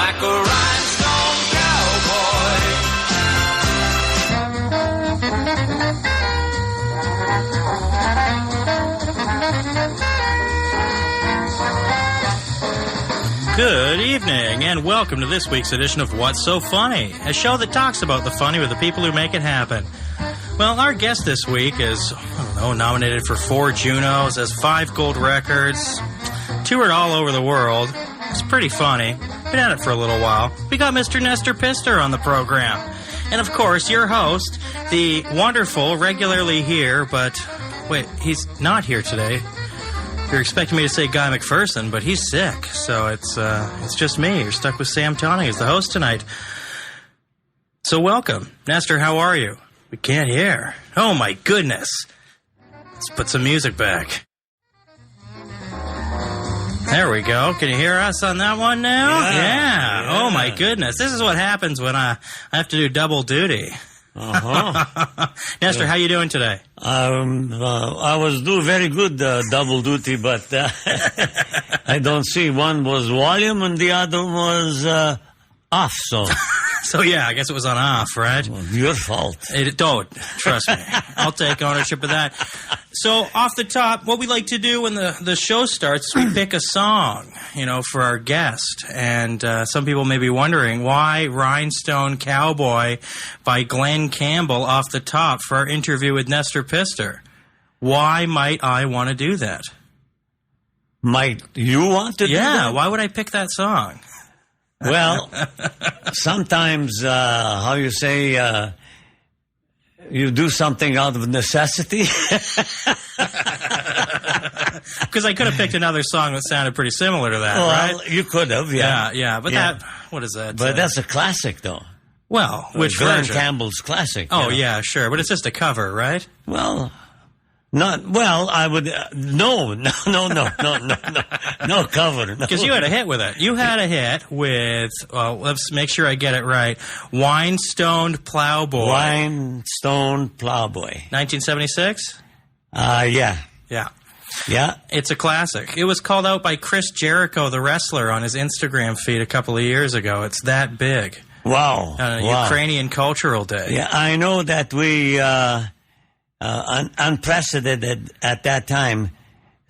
like a rhinestone cowboy. Good evening, and welcome to this week's edition of What's So Funny, a show that talks about the funny with the people who make it happen. Well, our guest this week is, nominated for 4 Junos, has 5 gold records, toured all over the world. It's pretty funny. Been at it for a little while. We got Mr. Nestor Pistor on the program. And of course, your host, the wonderful, regularly here, but wait, he's not here today. You're expecting me to say Guy MacPherson, but he's sick, so it's just me. You're stuck with Sam Tawny as the host tonight. So welcome. Nestor, how are you? We can't hear. Oh my goodness. Let's put some music back. There we go. Can you hear us on that one now? Yeah. Oh my goodness. This is what happens when I have to do double duty. Nestor, how you doing today? I was doing very good double duty, but I don't see. One was volume and the other was off. So yeah, I guess it was on off, right? Well, your fault. Don't trust me. I'll take ownership of that. So off the top, what we like to do when the show starts, we pick a song, for our guest. And some people may be wondering why "Rhinestone Cowboy" by Glenn Campbell off the top for our interview with Nestor Pistor. Why might I want to do that? Might you want to do that? Yeah, why would I pick that song? Well, sometimes, how you say, you do something out of necessity. Because I could have picked another song that sounded pretty similar to that, well, right? You could have, yeah. Yeah, but what is that? But that's a classic, though. Well, which Glenn version? Campbell's classic. Oh, yeah, sure. But it's just a cover, right? Well, I would, no cover. Because you had a hit with it. You had a hit with, let's make sure I get it right, Rhinestone Plowboy. Rhinestone Plowboy. 1976? Yeah. Yeah. Yeah. It's a classic. It was called out by Chris Jericho, the wrestler, on his Instagram feed a couple of years ago. It's that big. Wow. Ukrainian Cultural Day. Yeah, I know that we... unprecedented at that time,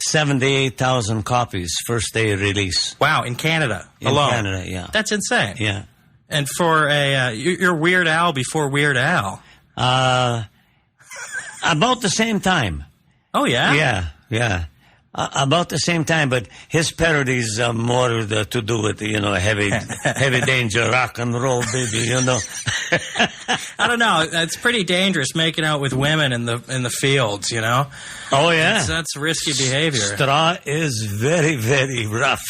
78,000 copies first day release. Wow, in Canada alone. In Canada, yeah. That's insane. Yeah. And for you're Weird Al before Weird Al. About the same time. Oh, yeah? Yeah. About the same time, but his parodies are more to do with, heavy danger, rock and roll, baby, I don't know. It's pretty dangerous making out with women in the fields, Oh, yeah. That's risky behavior. Straw is very, very rough.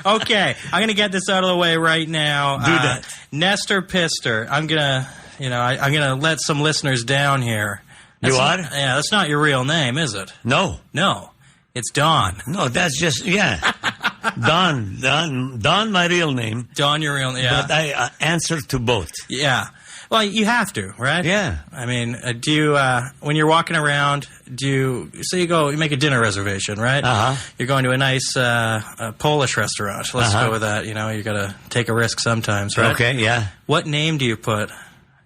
Okay, I'm going to get this out of the way right now. Do that. Nestor Pistor. I'm going to, I'm going to let some listeners down here. You are? Yeah, that's not your real name, is it? No. It's Don. No, that's just, Don, my real name. Don, your real name, yeah. But I answer to both. Yeah. Well, you have to, right? Yeah. I mean, do you, when you're walking around, you make a dinner reservation, right? Uh-huh. You're going to a nice Polish restaurant. Let's go with that. You got to take a risk sometimes, right? Okay, yeah. What name do you put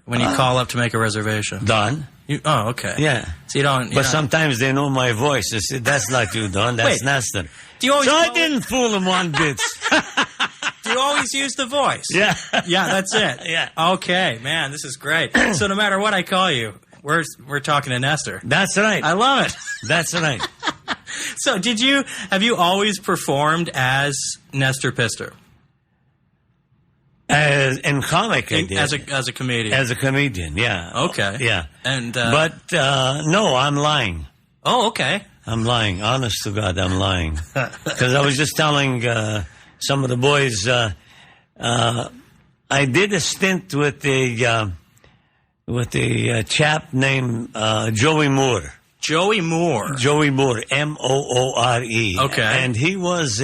when you call up to make a reservation? Don. Okay. Yeah. So you don't... But sometimes they know my voice. They say, that's not you, Don. That's Nestor. Do you always I didn't fool him one bit. Do you always use the voice? Yeah. Yeah, that's it. Yeah. Okay, man, this is great. So no matter what I call you, we're talking to Nestor. That's right. I love it. That's right. So have you always performed as Nestor Pistor? In comic, I did. As a comedian. As a comedian, yeah. Okay. Yeah. And but no, I'm lying. Oh, okay. I'm lying. Honest to God, I'm lying. Because I was just telling some of the boys, I did a stint with a chap named Joey Moore. Joey Moore. Joey Moore, Moore. Okay. And he was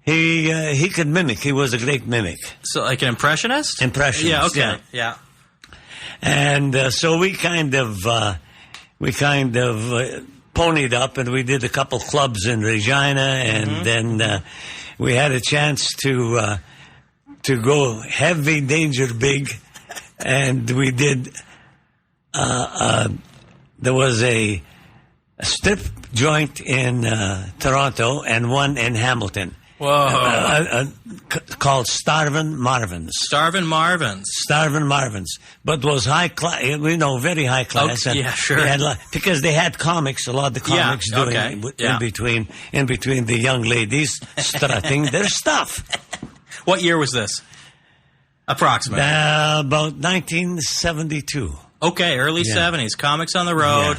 he could mimic. He was a great mimic. So like an impressionist? Impressionist. Yeah, okay. Yeah. And so we kind of ponied up, and we did a couple clubs in Regina, and then we had a chance to go heavy, danger, big, and we did. There was a strip joint in Toronto and one in Hamilton. Whoa. Called Starvin' Marvin's. Starvin' Marvin's. Starvin' Marvin's. But was high class, very high class. Okay, yeah, sure. Because they had comics, a lot of the comics doing in between the young ladies strutting their stuff. What year was this? Approximately. About 1972. Okay, early 70s. Comics on the road,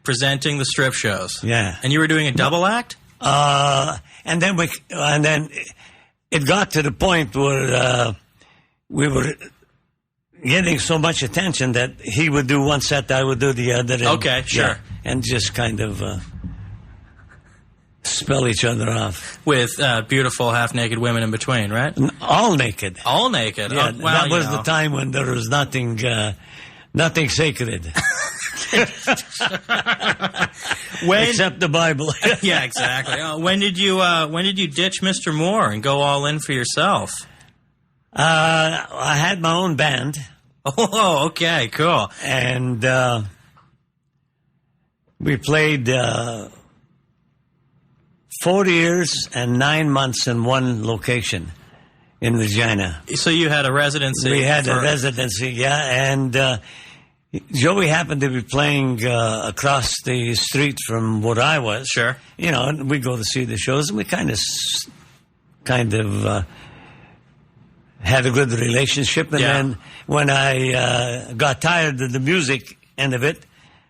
presenting the strip shows. Yeah. And you were doing a double act? And then it got to the point where we were getting so much attention that he would do one set, I would do the other. And, okay, sure. And just kind of spell each other off. With beautiful half-naked women in between, right? All naked. All naked. Yeah, oh, well, that was the time when there was nothing sacred. Except the Bible. Yeah, exactly. When did you ditch Mr. Moore and go all in for yourself? I had my own band. Oh, okay, cool. And we played 4 years and 9 months in one location in Regina. So you had a residency? We had a residency, yeah, and Joey happened to be playing across the street from where I was. Sure. And we go to see the shows, and we kind of had a good relationship. And then when I got tired of the music end of it,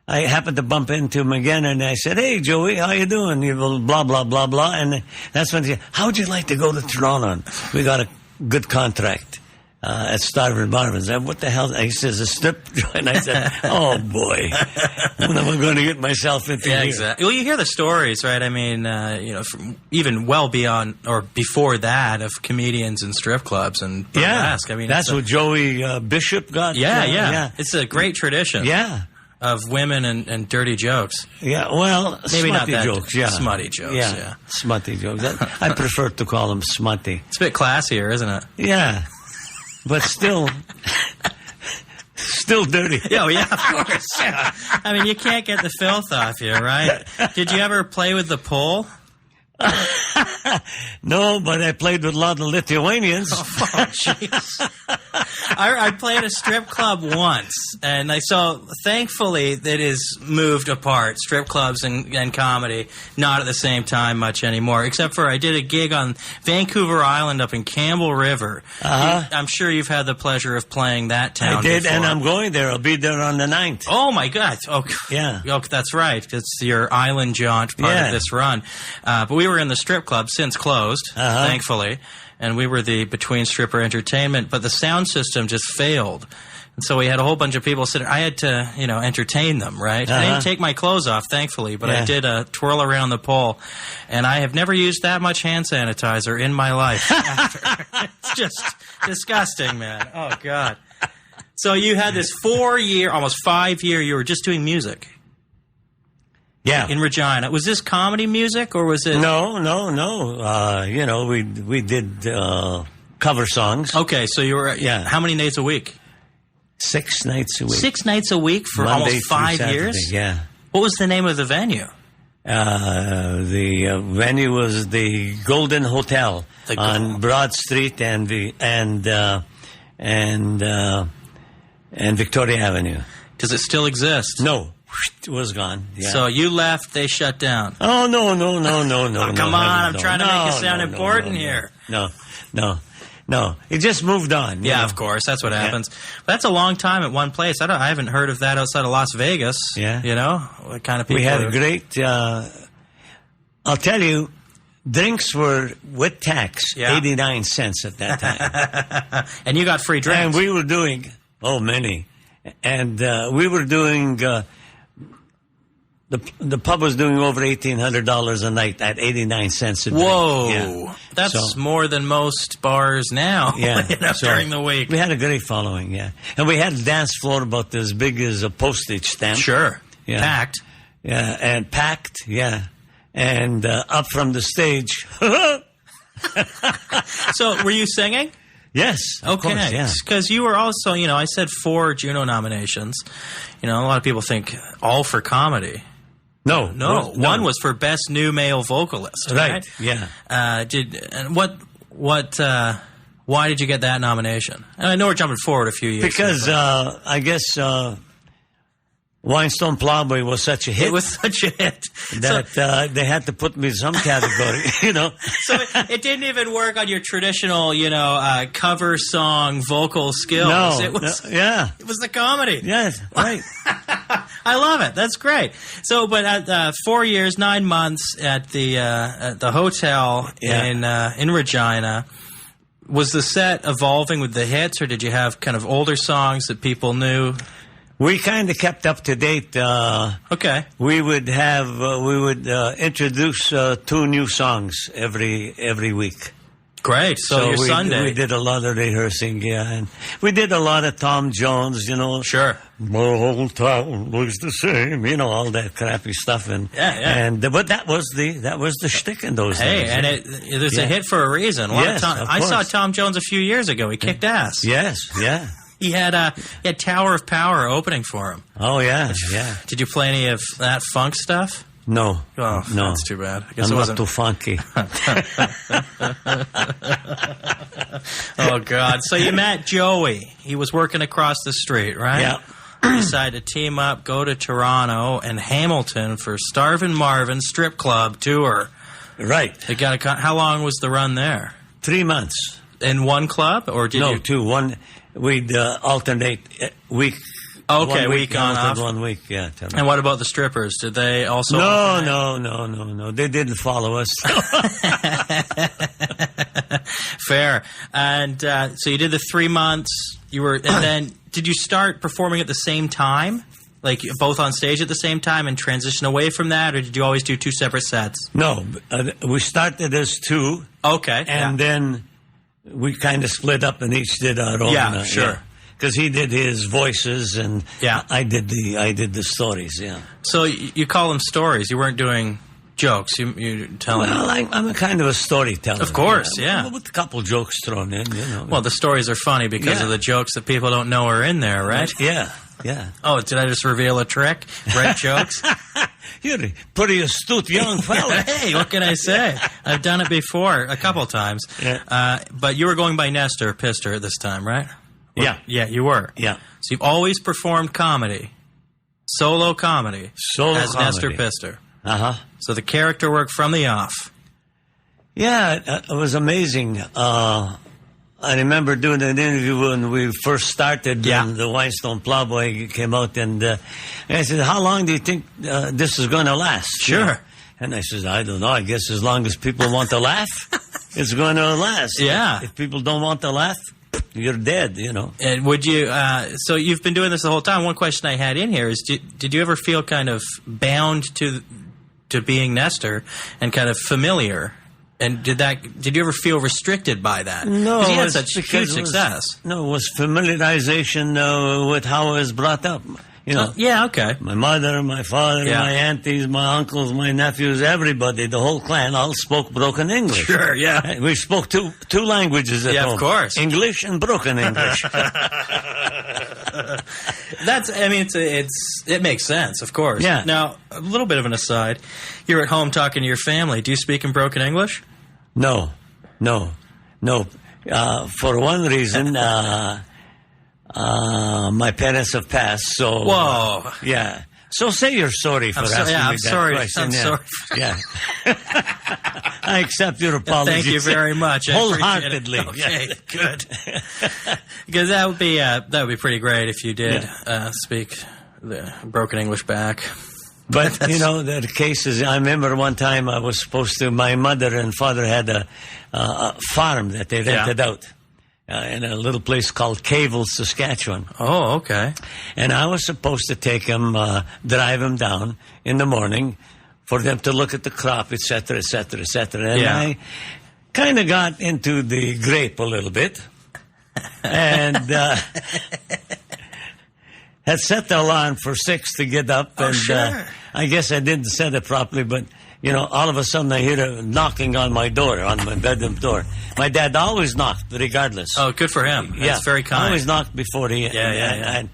I happened to bump into him again, and I said, "Hey, Joey, how you doing?" He will blah, blah, blah, blah. And that's when he said, "How would you like to go to Toronto?" We got a good contract. At Starvin' Marvin's. What the hell? He says, a strip joint. I said, oh, boy. What am I going to get myself into here? Exactly. Well, you hear the stories, right? I mean, from even well beyond or before that of comedians and strip clubs and burlesque. I mean, that's what Joey Bishop got. Yeah. It's a great tradition. Yeah. Of women and dirty jokes. Yeah, well, maybe smutty not that jokes. Yeah. Smutty jokes, yeah. Smutty jokes. I prefer to call them smutty. It's a bit classier, isn't it? Yeah. But still dirty. Oh, yeah, of course. Yeah. I mean, you can't get the filth off you, right? Did you ever play with the pole? No, but I played with a lot of Lithuanians. Oh, jeez. I played a strip club once, and thankfully that is moved apart, strip clubs and comedy, not at the same time much anymore, except for I did a gig on Vancouver Island up in Campbell River. I'm sure you've had the pleasure of playing that town I did, before. and I'm going there. I'll be there on the 9th. Oh, my God. Oh, yeah. Oh, that's right. It's your island jaunt part of this run. But we were in the strip club, since closed, thankfully, and we were the between stripper entertainment, but the sound system just failed. And so we had a whole bunch of people sitting. I had to, entertain them, right? I didn't take my clothes off, thankfully, but I did a twirl around the pole, and I have never used that much hand sanitizer in my life after. It's just disgusting, man. Oh, God. So you had this 4-year, almost 5-year, you were just doing music. Yeah. In Regina. Was this comedy music or was it? No. We did cover songs. Okay, so you were, how many nights a week? 6 nights a week. 6 nights a week for Monday almost 5 years? Yeah. What was the name of the venue? The venue was the Golden Hotel on Broad Street and Victoria Avenue. Does it still exist? No. It was gone. Yeah. So you left, they shut down. Oh, no. Oh, come on, I'm trying to make it sound important here. No. It just moved on. Yeah, of course. That's what happens. But that's a long time at one place. I haven't heard of that outside of Las Vegas. Yeah. What kind of people? We had a great, I'll tell you, drinks were with tax, 89 cents at that time. And you got free drinks. And we were doing, many. And we were doing... The pub was doing over $1,800 a night at 89 cents a drink. Whoa, yeah. That's more than most bars now. Yeah, during the week we had a great following. Yeah, and we had a dance floor about as big as a postage stamp. Sure, yeah. Packed. Yeah, and packed. Yeah, and up from the stage. So, were you singing? Yes. Of Okay. course, yeah. Because you were also, I said 4 Juno nominations. A lot of people think all for comedy. No. One was for best new male vocalist. Right. Yeah. Why did you get that nomination? And I know we're jumping forward a few years. Because I guess Whinstone Plowboy was such a hit. It was such a hit that they had to put me in some category, So it didn't even work on your traditional, cover song vocal skills. No, It was the comedy. Yes, right. I love it. That's great. So, but at 4 years, 9 months at the hotel in Regina, was the set evolving with the hits, or did you have kind of older songs that people knew? We kind of kept up to date. Okay. We would introduce 2 new songs every week. Great. So your Sunday. We did a lot of rehearsing, and we did a lot of Tom Jones, Sure. My whole town looks the same, all that crappy stuff, and but that was the shtick in those days. Hey, and there's a hit for a reason. Yes, I saw Tom Jones a few years ago. He kicked ass. Yes, yeah. He had Tower of Power opening for him. Oh yeah, yeah. Did you play any of that funk stuff? No. Oh, no. That's too bad. I guess I'm it wasn't not too funky. Oh, God. So you met Joey. He was working across the street, right? Yeah. You decided to team up, go to Toronto and Hamilton for Starvin' Marvin Strip Club tour. Right. How long was the run there? 3 months. In one club? Or did you? 2. One, we'd alternate week. Okay, week on, off. 1 week, yeah. And what about the strippers? Did they also? No. They didn't follow us. Fair. And so you did the 3 months. And then did you start performing at the same time, like both on stage at the same time, and transition away from that, or did you always do 2 separate sets? No, we started as 2. Okay, and then we kind of split up and each did our own. Yeah, sure. Because he did his voices and I did the stories. Yeah. So you call them stories. You weren't doing jokes. You telling. Well, I'm a kind of a storyteller. Of course, yeah. With a couple jokes thrown in, Well, the stories are funny because of the jokes that people don't know are in there, right? Yeah. Yeah. Oh, did I just reveal a trick? Write jokes? You're a pretty astute young fella. Hey, what can I say? I've done it before a couple times. Yeah. But you were going by Nestor Pistor at this time, right? Yeah. Yeah, you were. Yeah. So you've always performed comedy, solo comedy, as Nestor Pistor. Uh-huh. So the character work from the off. Yeah, it was amazing. I remember doing an interview when we first started, and the Whinstone Plowboy came out, and I said, how long do you think this is going to last? Sure. And I said, I don't know. I guess as long as people want to laugh, it's going to last. Yeah. If people don't want to laugh, you're dead, And would you, so you've been doing this the whole time. One question I had in here is, did you ever feel kind of bound to being Nestor and kind of familiar? And did you ever feel restricted by that? No. Because he had such huge success. It was familiarization with how I was brought up. Yeah, okay. My mother, my father, my aunties, my uncles, my nephews, everybody, the whole clan, all spoke broken English. Sure, yeah. We spoke two languages at home. Yeah, of course. English and broken English. It makes sense, of course. Yeah. Now, a little bit of an aside. You're at home talking to your family. Do you speak in broken English? No. For one reason, my parents have passed, so... Whoa. Yeah. So say you're sorry for asking me I'm that sorry. question. I'm sorry. Yeah. I accept your apology. Thank you very much. Wholeheartedly. Okay, good. Because that would be pretty great if you did speak the broken English back. But, the cases, I remember one time I was supposed to, my mother and father had a farm that they rented out in a little place called Cavell, Saskatchewan. Oh, okay. And I was supposed to take them, drive them down in the morning for them to look at the crop, et cetera, et cetera, et cetera. And I kind of got into the grape a little bit. And had set the alarm for 6 to get up. Oh, and sure. I guess I didn't set it properly, but all of a sudden I hear a knocking on my door, on my bedroom door. My dad always knocked, regardless. Oh, good for him. Yeah, That's very kind. Always knocked before he. Yeah.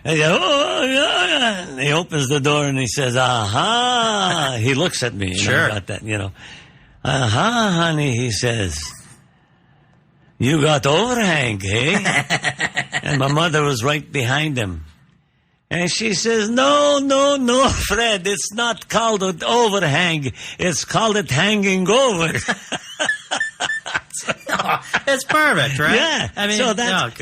And he said, and he opens the door and he says, "Aha!" He looks at me. Sure. About that, "Aha, honey," he says. "You got overhang, eh?" And my mother was right behind him. And she says, no, Fred, it's not called an overhang. It's called it hanging over. It's perfect, right? Yeah. I mean, so that's,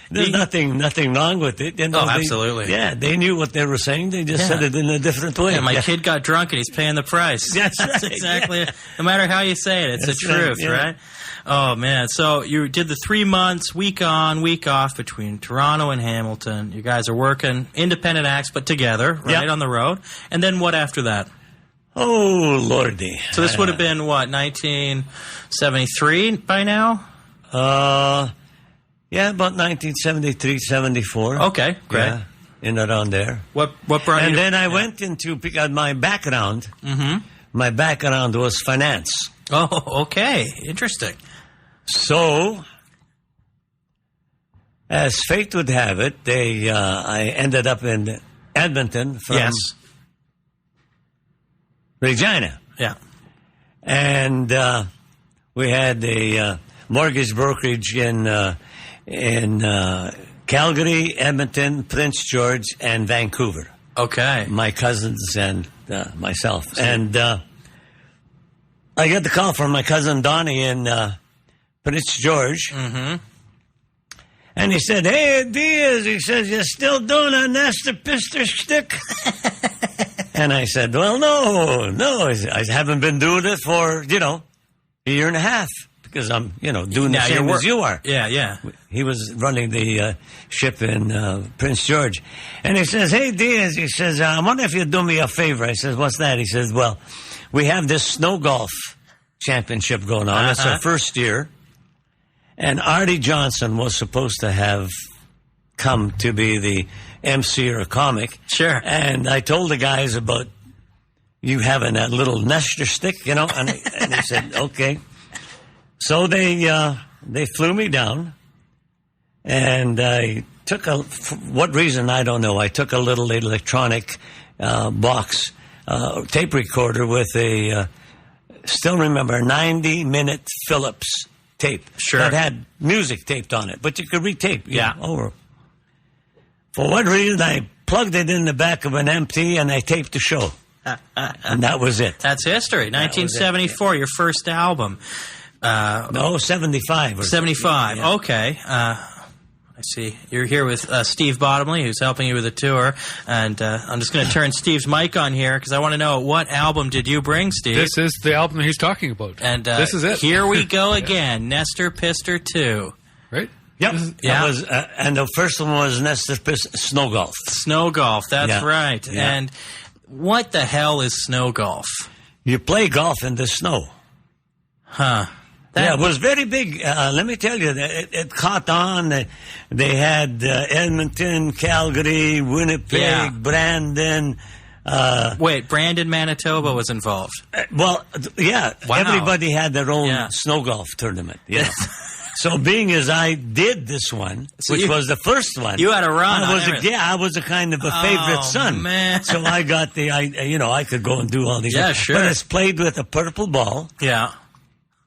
there's nothing wrong with it. Absolutely. They knew what they were saying. They just said it in a different way. Yeah, my kid got drunk and he's paying the price. That's right. Exactly. No matter how you say it, it's the truth, right? Oh, man. So you did the 3 months, week on, week off between Toronto and Hamilton. You guys are working independent acts, but together, right, on the road. And then what after that? Oh, Lordy. So this would have been, 1973 by now? About 1973, 74. Okay, great. Yeah, in around there. What brought you? And then I went into, because my background was finance. Oh, okay. Interesting. So, as fate would have it, I ended up in Edmonton from Regina. Yeah. And we had a mortgage brokerage in Calgary, Edmonton, Prince George, and Vancouver. Okay. My cousins and myself. And I got the call from my cousin Donnie in Prince George. Mm-hmm. And he said, "Hey, Diaz," he says, "you still doing a Nestor Pistor shtick?" And I said, "Well, no. I haven't been doing it for, a year and a half. Because I'm, doing the same as you are." Yeah. He was running the ship in Prince George. And he says, "Hey, Diaz," he says, "I wonder if you'd do me a favor." I says, "What's that?" He says, "Well, we have this snow golf championship going on. It's our first year. And Artie Johnson was supposed to have come to be the MC or a comic." Sure. And I told the guys about you having that little Nestor stick, and he said, "Okay." So they flew me down, and I took for what reason, I don't know. I took a little electronic box tape recorder with a, still remember, 90-minute Phillips tape. Sure. That had music taped on it, but you could retape. Over. For what reason, I plugged it in the back of an MT and I taped the show. And that was it. That's history. 1974, your first album. No, 75. 75. Yeah. Okay. I see. You're here with Steve Bottomley, who's helping you with the tour. And I'm just going to turn Steve's mic on here because I want to know, what album did you bring, Steve? This is the album he's talking about. And this is it. Here we go again. Nestor Pistor 2. Right? Yep. And the first one was Nestor Pistor, Snow Golf. Snow Golf, that's right. Yeah. And what the hell is snow golf? You play golf in the snow. Huh. It was very big. Let me tell you, it caught on. They had Edmonton, Calgary, Winnipeg, Brandon. Wait, Brandon, Manitoba was involved. Wow. Everybody had their own snow golf tournament. Yeah. So being as I did this one, which was the first one, you had a run. I was a kind of a favorite son. Man. So I got I could go and do all these. Yeah, sure. But it's played with a purple ball. Yeah.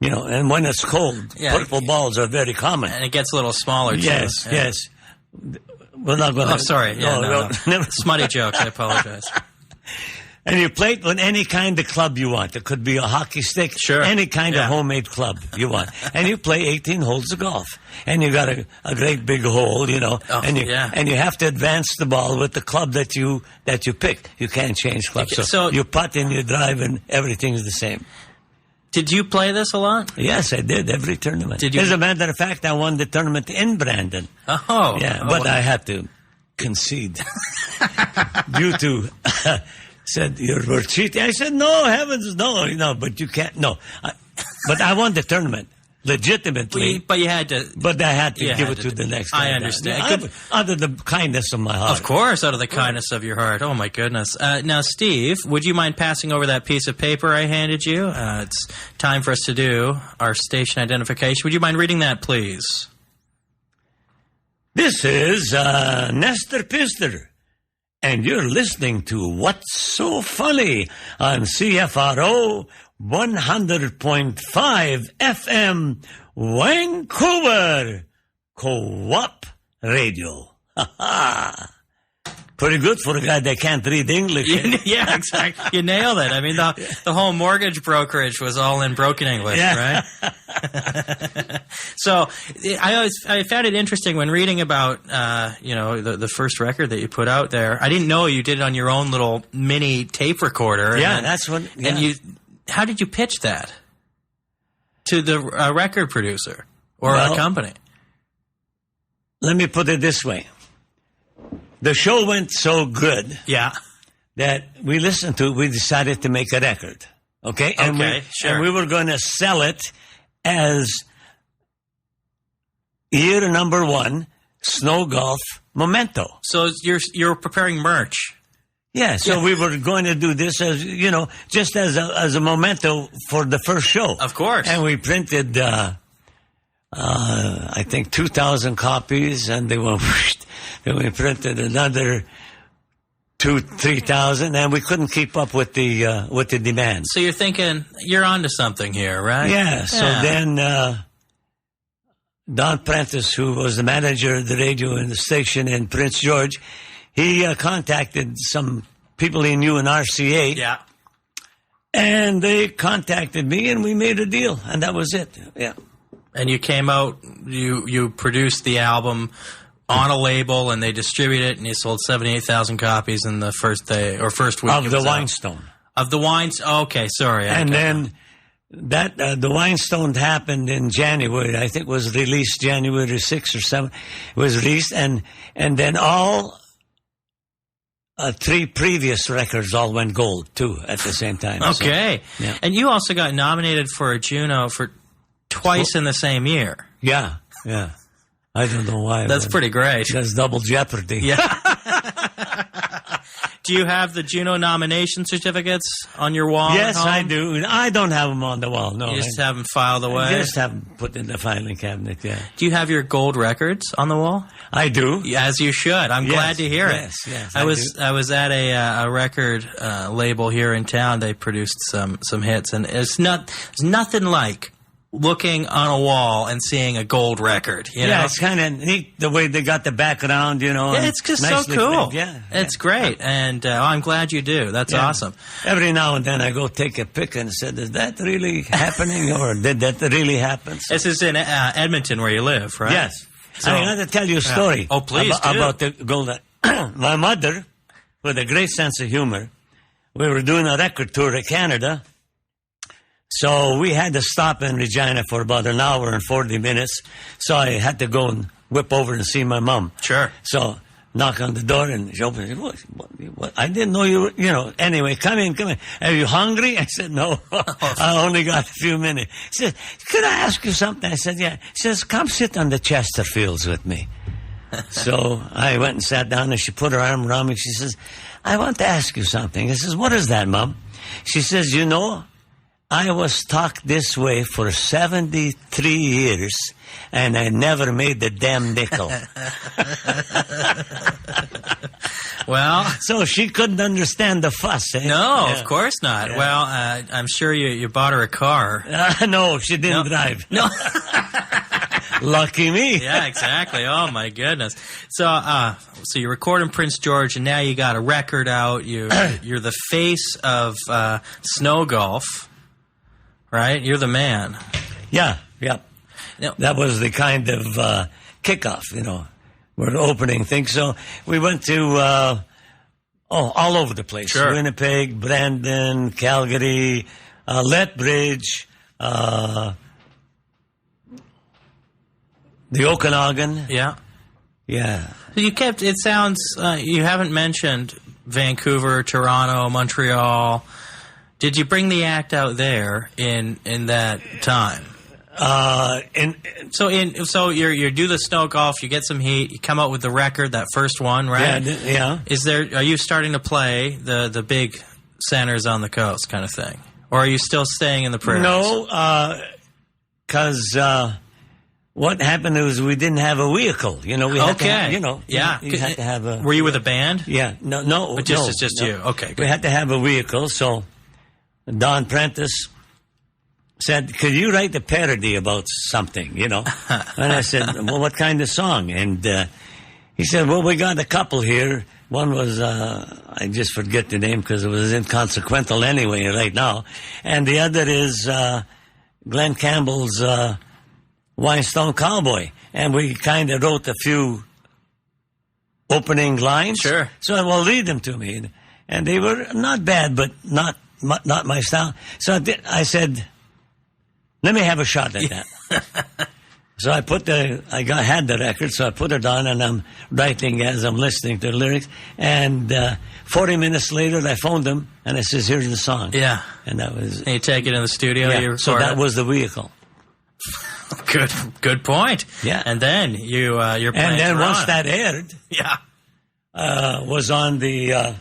And when it's cold, purple balls are very common. And it gets a little smaller, too. Yes. We're not going to... Oh, sorry. No. Smutty jokes. I apologize. And you play it with any kind of club you want. It could be a hockey stick, any kind of homemade club you want. And you play 18 holes of golf. And you got a great big hole, and you have to advance the ball with the club that you pick. You can't change clubs. So you putt and you drive and everything's the same. Did you play this a lot? Yes, I did. Every tournament. As a matter of fact, I won the tournament in Brandon. Oh. Yeah, but I had to concede due to... said, "You were cheating." I said, "No, heavens, no, but you can't." No, but I won the tournament. legitimately. But you had to. But I had to give it to the next guy. I understand. Out of the kindness of my heart. Of course, out of the kindness of your heart. Oh, my goodness. Now, Steve, would you mind passing over that piece of paper I handed you? It's time for us to do our station identification. Would you mind reading that, please? This is Nestor Pistor, and you're listening to What's So Funny on CFRO 100.5 FM, Vancouver, Co-op Radio. Pretty good for a guy that can't read English. Yeah, exactly. You nailed it. I mean, the whole mortgage brokerage was all in broken English, right? So I found it interesting when reading about the first record that you put out there. I didn't know you did it on your own little mini tape recorder. Yeah, that's what. Yeah. And how did you pitch that to the record producer or a company? Let me put it this way. The show went so good that we listened to it. We decided to make a record. Okay? And we were going to sell it as year number 1, Snow Golf Memento. So you're preparing merch. Yeah, so we were going to do this as, just as a memento for the first show. Of course. And we printed, I think, 2,000 copies, and they went, then we printed another 3,000, and we couldn't keep up with the demand. So you're thinking, you're onto something here, right? Yeah, so then Don Prentice, who was the manager of the radio and the station in Prince George, he contacted some people he knew in RCA. Yeah. And they contacted me, and we made a deal, and that was it. Yeah. And you came out, you produced the album on a label, and they distributed it, and you sold 78,000 copies in the first day, or first week. Of the Whinstone. Of the Whinstone. Okay, sorry. And then that the Whinstone happened in January. I think it was released January 6th or 7th. It was released, and then all 3 previous records all went gold, too, at the same time. Okay. So, yeah. And you also got nominated for a Juno for twice in the same year. Yeah. I don't know why. That's pretty great. That's double jeopardy. Yeah. Do you have the Juno nomination certificates on your wall? Yes, at home? I do. I don't have them on the wall, no. You just have them filed away? I just have them put in the filing cabinet, yeah. Do you have your gold records on the wall? I do. As you should. I'm glad to hear it. Yes, I was at a record label here in town. They produced some hits, and there's nothing like looking on a wall and seeing a gold record. You know? It's kind of neat the way they got the background, Yeah, it's just so cool. Yeah, it's great, and I'm glad you do. That's awesome. Every now and then I go take a pic and said, "Is that really happening, or did that really happen?" So, this is in Edmonton, where you live, right? Yes. So, I got to tell you a story. Oh, please about the gold. My mother, with a great sense of humor, we were doing a record tour of Canada. So we had to stop in Regina for about an hour and 40 minutes. So I had to go and whip over and see my mom. Sure. So knock on the door, and she opened it. What? I didn't know you were, anyway, come in. Are you hungry? I said, no. I only got a few minutes. She said, could I ask you something? I said, yeah. She says, come sit on the Chesterfields with me. So I went and sat down, and she put her arm around me. She says, I want to ask you something. I says, what is that, Mom? She says, I was talked this way for 73 years, and I never made the damn nickel. Well, so she couldn't understand the fuss. Eh? No, of course not. Yeah. Well, I'm sure you bought her a car. No, she didn't drive. No. Lucky me. Yeah, exactly. Oh my goodness. So you record in Prince George, and now you got a record out. You're the face of snow golf. Right? You're the man. Yeah. Now, that was the kind of kickoff, We're opening things. So we went to all over the place. Sure. Winnipeg, Brandon, Calgary, Lethbridge, the Okanagan. Yeah. Yeah. It sounds, you haven't mentioned Vancouver, Toronto, Montreal. Did you bring the act out there in that time? So you do the snow golf, you get some heat, you come out with the record, that first one, right? Yeah. Are you starting to play the big centers on the coast kind of thing, or are you still staying in the prairies? No, because what happened was we didn't have a vehicle. We had to have, you had to have a. Were you with a band? Yeah, no, It's just you. Okay, good. We had to have a vehicle, so Don Prentice said, "Could you write a parody about something?" And I said, "Well, what kind of song?" And he said, "Well, we got a couple here. One was I just forget the name because it was inconsequential anyway right now, and the other is Glenn Campbell's Whinstone Cowboy." And we kind of wrote a few opening lines. Sure. So well, read them to me, and they were not bad, but not my style. So I said, "Let me have a shot at that." So I had the record, so I put it on, and I'm writing as I'm listening to the lyrics. And 40 minutes later, I phoned him, and I says, "Here's the song." Yeah. And that was. And you take it in the studio. Yeah. You So record that it? was the vehicle. Good point. Yeah. And then you're playing. And then once Toronto. that aired, was on the.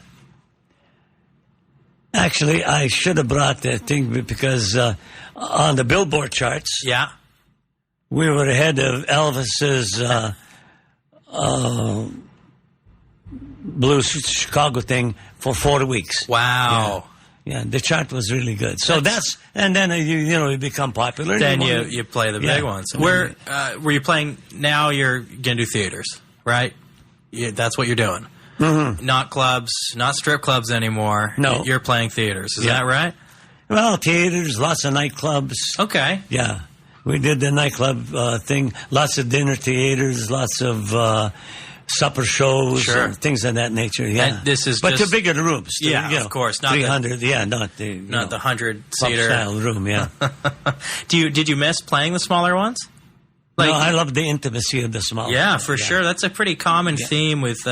Actually, I should have brought the thing because on the Billboard charts. Yeah. We were ahead of Elvis's Blues Chicago thing for 4 weeks. Wow. Yeah, the chart was really good. So and then you become popular. Then you play the big ones. Where were you playing? Now you're gonna do theaters, right? That's what you're doing. Mm-hmm. Not clubs, not strip clubs anymore. No. You're playing theaters. Is that right? Well, theaters, lots of nightclubs. Okay. Yeah. We did the nightclub thing, lots of dinner theaters, lots of supper shows, Sure. things of that nature. Yeah, And this is but just- to bigger rooms. Of course, not 300. Not the not the 100-seater style room. Yeah. Did you miss playing the smaller ones? No, I love the intimacy of the small. Yeah, for sure. That's a pretty common theme with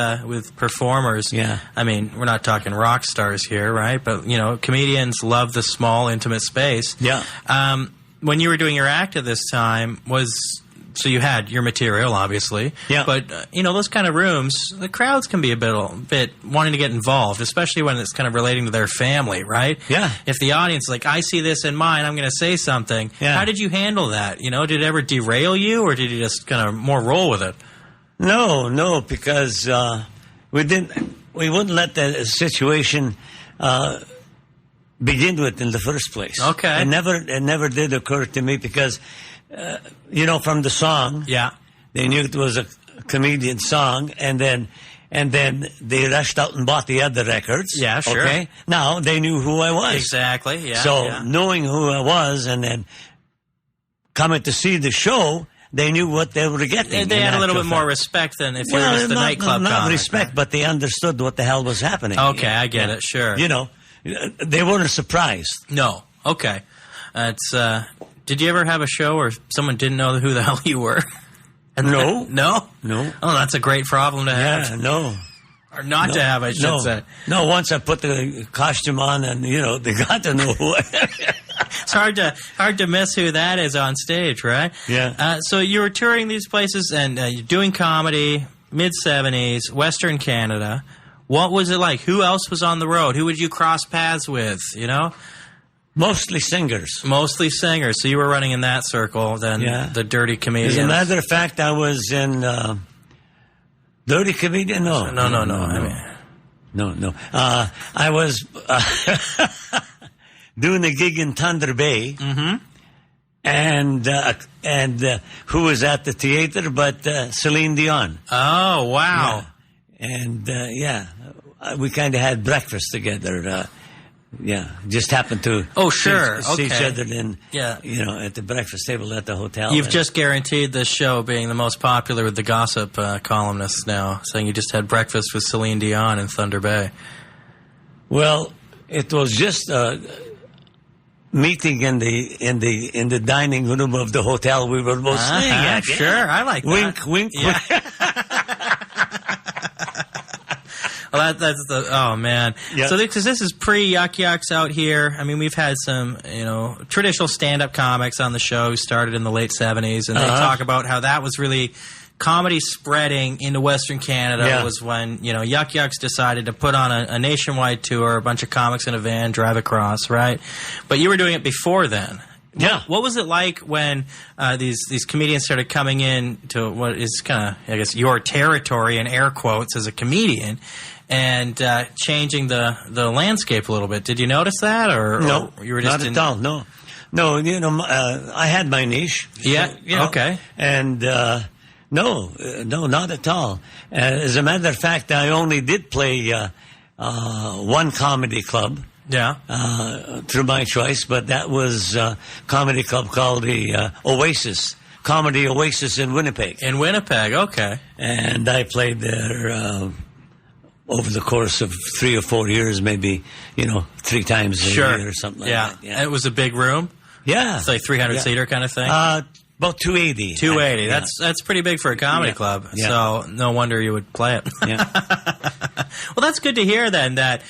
performers. Yeah. I mean, we're not talking rock stars here, right? But comedians love the small, intimate space. Yeah. When you were doing your act at this time, so you had your material, obviously. Yeah. But, those kind of rooms, the crowds can be a bit wanting to get involved, especially when it's kind of relating to their family, right? Yeah. If the audience is like, I see this in mine, I'm going to say something. Yeah. How did you handle that? Did it ever derail you, or did you just kind of more roll with it? No, because we wouldn't let the situation begin with in the first place. Okay. It never did occur to me because, from the song, Yeah. they knew it was a comedian song, and then they rushed out and bought the other records. Yeah, sure. Okay. Now they knew who I was. Exactly, yeah. So yeah. knowing who I was, and then coming to see the show, they knew what they were getting. They in had a little actual bit more fact. respect than if you were just a nightclub not comic. respect, but they understood what the hell was happening. Okay, I get it, sure. They weren't surprised. No, okay. Did you ever have a show where someone didn't know who the hell you were? No. No? No. Oh, that's a great problem to have. Yeah, no. Or not to have, I should say. No, once I put the costume on and, they got to know who I am. It's hard to miss who that is on stage, right? Yeah. So you were touring these places and you're doing comedy, mid-70s, Western Canada. What was it like? Who else was on the road? Who would you cross paths with, Mostly singers. Mostly singers. So you were running in that circle, then the dirty comedians. As a matter of fact, I was in Dirty Comedian? No. No. I mean, No. I was doing a gig in Thunder Bay. Mm-hmm. And who was at the theater but Celine Dion. Oh, wow. Yeah. And, we kind of had breakfast together. Just happened to see each other at the breakfast table at the hotel. You've just guaranteed this show being the most popular with the gossip columnists now, saying you just had breakfast with Celine Dion in Thunder Bay. Well, it was just a meeting in the dining room of the hotel we were both staying at. Sure, I like that. Wink, wink. Yeah. Well, that's the oh man. Yeah. So because this is pre-Yuck Yucks out here. I mean, we've had some traditional stand-up comics on the show who started in the late 70s, and they talk about how that was really comedy spreading into Western Canada was when Yuck Yucks decided to put on a nationwide tour, a bunch of comics in a van, drive across, right? But you were doing it before then. Yeah. What was it like when these comedians started coming in to what is kind of, I guess, your territory in air quotes as a comedian and changing the landscape a little bit? Did you notice that, or No, or you were just not at all. No. I had my niche. Yeah. Okay. And no, not at all. As a matter of fact, I only did play one comedy club. Yeah. Through my choice, but that was a comedy club called the Oasis, Comedy Oasis in Winnipeg. In Winnipeg, okay. And I played there over the course of 3 or 4 years, maybe, 3 times a year or something like that. Yeah. And it was a big room? Yeah. It's like 300-seater kind of thing? About 280. 280. That's pretty big for a comedy club. Yeah. So no wonder you would play it. Yeah. Well, that's good to hear then that,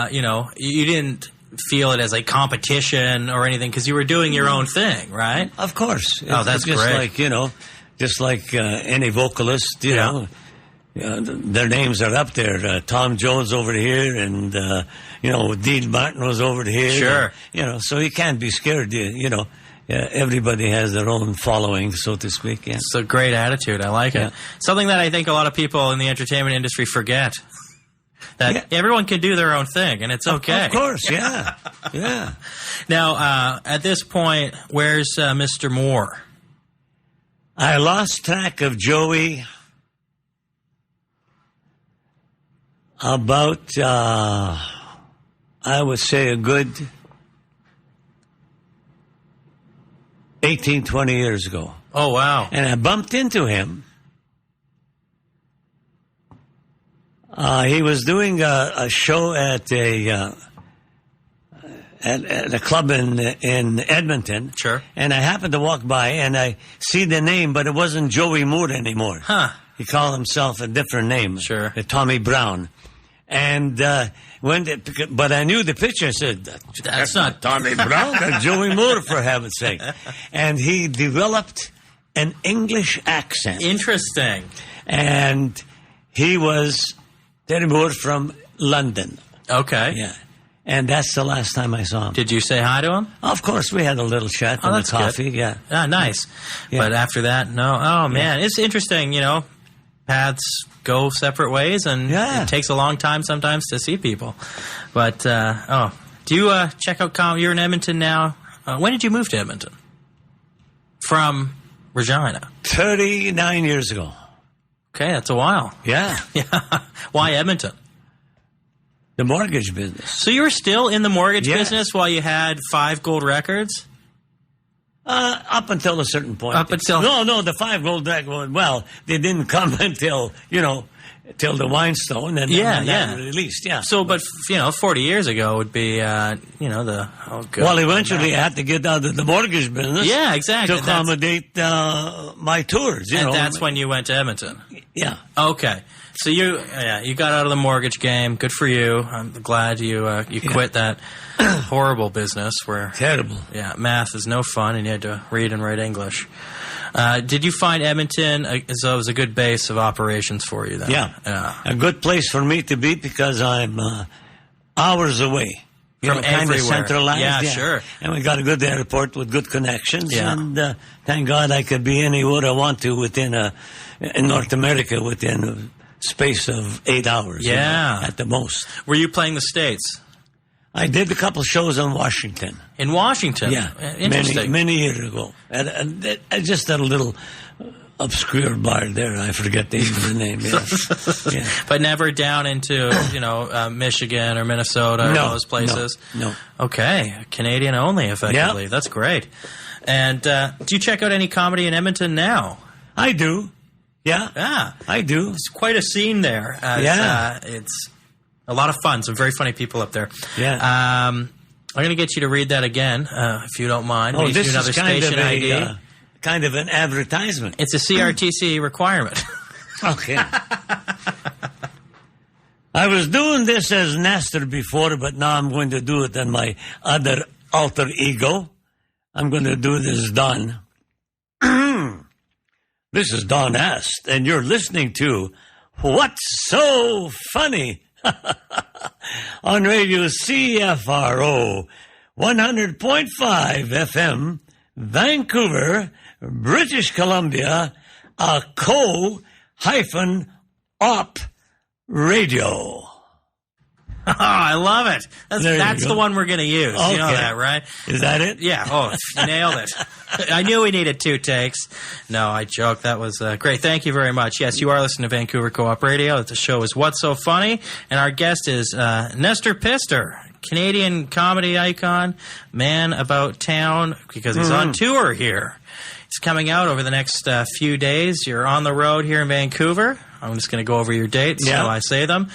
you didn't feel it as a competition or anything because you were doing your own thing, right? Of course. Oh, that's just great. Just like any vocalist, their names are up there. Tom Jones over here and, Dean Martin was over here. Sure. And, so you can't be scared, everybody has their own following, so to speak. Yeah. It's a great attitude. I like it. Something that I think a lot of people in the entertainment industry forget. That everyone can do their own thing, and it's okay. Of course, yeah. Yeah. Now, at this point, where's Mr. Moore? I lost track of Joey about, I would say, a good 18, 20 years ago. Oh, wow. And I bumped into him. He was doing a show at a club in Edmonton. Sure. And I happened to walk by and I see the name, but it wasn't Joey Moore anymore. Huh. He called himself a different name. Sure. Tommy Brown. And but I knew the picture. I said, that's not Tommy Brown. That's Joey Moore, for heaven's sake. And he developed an English accent. Interesting. And he was Terry Moore from London. Okay. Yeah. And that's the last time I saw him. Did you say hi to him? Of course, we had a little chat and a coffee. Good. Yeah. Ah, nice. Yeah. But after that, no. Oh, man. It's interesting, paths go separate ways, and it takes a long time sometimes to see people. But, do you check out comedy? You're in Edmonton now. When did you move to Edmonton? From Regina? 39 years ago. Okay, that's a while. Yeah. Yeah. Why Edmonton? The mortgage business. So you were still in the mortgage business while you had 5 gold records? Up until a certain point. No, the 5 gold records, well, they didn't come until, till the Weinstein and then that released, So, but 40 years ago would be, Well, eventually I had to get out of the mortgage business. Yeah, exactly. To accommodate my tours, And that's when you went to Edmonton? Yeah. Okay. So you got out of the mortgage game. Good for you. I'm glad you quit that horrible business where terrible. Yeah, math is no fun, and you had to read and write English. Did you find Edmonton as though it was a good base of operations for you then? Yeah. A good place for me to be because I'm hours away. From kind everywhere. of centralized. Yeah, sure. And we got a good airport with good connections. Yeah. And thank God I could be anywhere I want to in North America within a space of 8 hours. At the most. Were you playing the States? I did a couple shows in Washington. In Washington? Yeah. Interesting. Many years ago. I just had a little obscure bar there. I forget the name. Yeah. But never down into, Michigan or Minnesota or those places? No. Okay. Canadian only, effectively. That's great. And do you check out any comedy in Edmonton now? I do. Yeah. I do. It's quite a scene there. It's a lot of fun. Some very funny people up there. Yeah. I'm going to get you to read that again, if you don't mind. Oh, this another is kind station of ID. Kind of an advertisement. It's a CRTC requirement. Okay. I was doing this as Nestor before, but now I'm going to do it in my other alter ego. I'm going to do this Don. This is Don Ast, and you're listening to What's So Funny? On radio CFRO 100.5 FM, Vancouver, British Columbia, a co-op radio. Oh, I love it. That's you the go. one we're going to use. Okay. You know that, right? Is that it? Yeah. Oh, you nailed it. I knew we needed 2 takes. No, I joked. That was great. Thank you very much. Yes, you are listening to Vancouver Co-op Radio. The show is What's So Funny? And our guest is Nestor Pistor, Canadian comedy icon, man about town, because he's on tour here. He's coming out over the next few days. You're on the road here in Vancouver. I'm just going to go over your dates while I say them.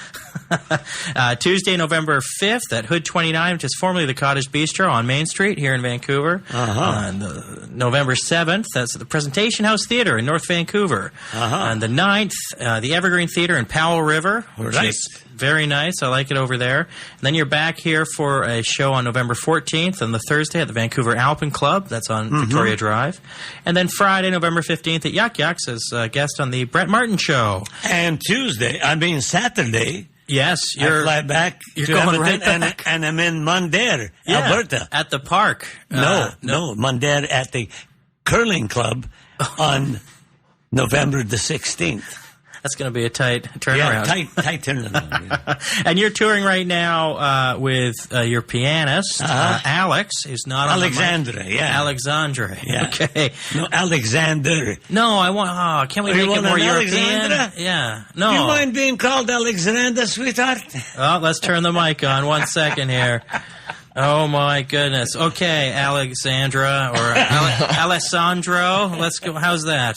Tuesday, November 5th at Hood 29, which is formerly the Cottage Bistro on Main Street here in Vancouver. November 7th, that's at the Presentation House Theatre in North Vancouver. On the 9th, the Evergreen Theatre in Powell River, which is very nice. I like it over there. And then you're back here for a show on November 14th on the Thursday at the Vancouver Alpine Club. That's on Victoria Drive. And then Friday, November 15th at Yuck Yucks as a guest on the Brett Martin Show. And Saturday. Yes, I fly back you're to going Edmonton, right back. and I'm in Mundare, Alberta. At the park. No, Mundare at the Curling Club on November the 16th. That's going to be a tight turnaround. Yeah, tight turnaround. Yeah. And you're touring right now with your pianist, Alex, who's not on Alexandra, the mic. yeah. Alexandra, Yeah. okay. No, Alexander. No, I want, can't we make it more European? Alexandra? Yeah. No. Do you mind being called Alexander, sweetheart? Oh, let's turn the mic on. 1 second here. Oh, my goodness. Okay, Alexandra or Alessandro. Let's go. How's that?